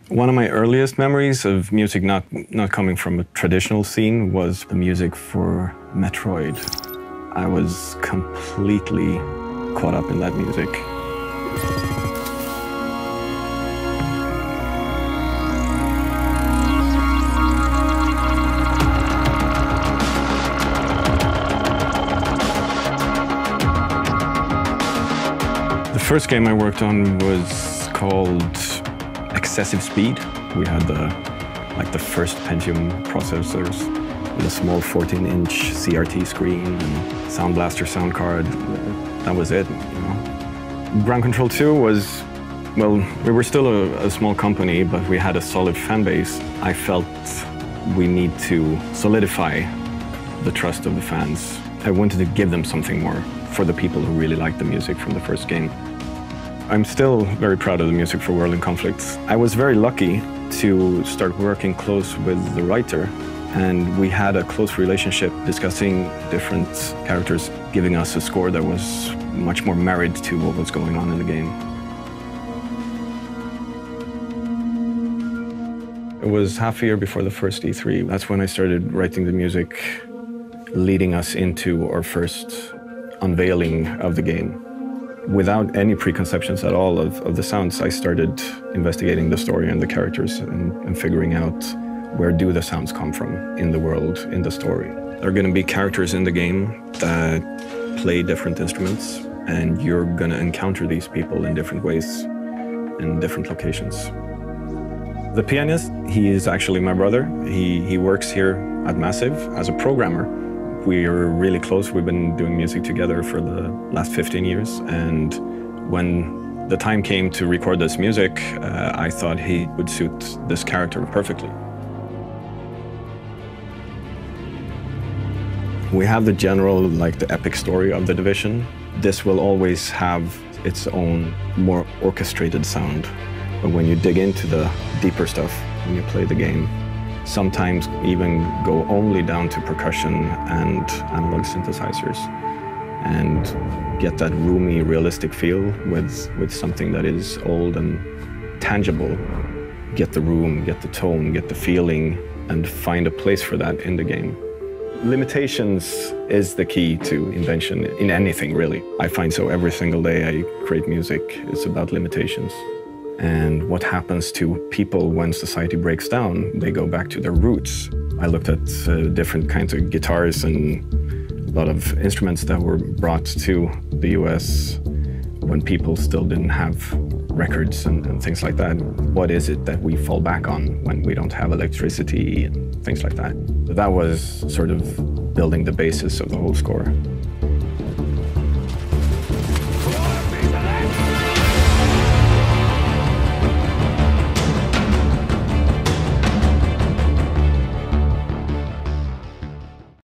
One of my earliest memories of music not coming from a traditional scene was the music for Metroid. I was completely caught up in that music. The first game I worked on was called Excessive Speed. We had the first Pentium processors with a small 14-inch CRT screen and Sound Blaster sound card. That was it, you know. Ground Control 2 was, well, we were still a small company, but we had a solid fan base. I felt we need to solidify the trust of the fans. I wanted to give them something more for the people who really liked the music from the first game. I'm still very proud of the music for World in Conflict. I was very lucky to start working close with the writer, and we had a close relationship discussing different characters, giving us a score that was much more married to what was going on in the game. It was half a year before the first E3. That's when I started writing the music, leading us into our first unveiling of the game. Without any preconceptions at all of the sounds, I started investigating the story and the characters and figuring out where do the sounds come from in the world, in the story. There are going to be characters in the game that play different instruments, and you're going to encounter these people in different ways, in different locations. The pianist, he is actually my brother. He works here at Massive as a programmer. We are really close. We've been doing music together for the last 15 years. And when the time came to record this music, I thought he would suit this character perfectly. We have the general, the epic story of the Division. This will always have its own more orchestrated sound. But when you dig into the deeper stuff, when you play the game, sometimes even go only down to percussion and analog synthesizers and get that roomy, realistic feel with something that is old and tangible. Get the room, get the tone, get the feeling, and find a place for that in the game. Limitations is the key to invention in anything, really. I find so every single day I create music, it's about limitations. And what happens to people when society breaks down, they go back to their roots. I looked at different kinds of guitars and a lot of instruments that were brought to the US when people still didn't have records and things like that. What is it that we fall back on when we don't have electricity and things like that? That was sort of building the basis of the whole score.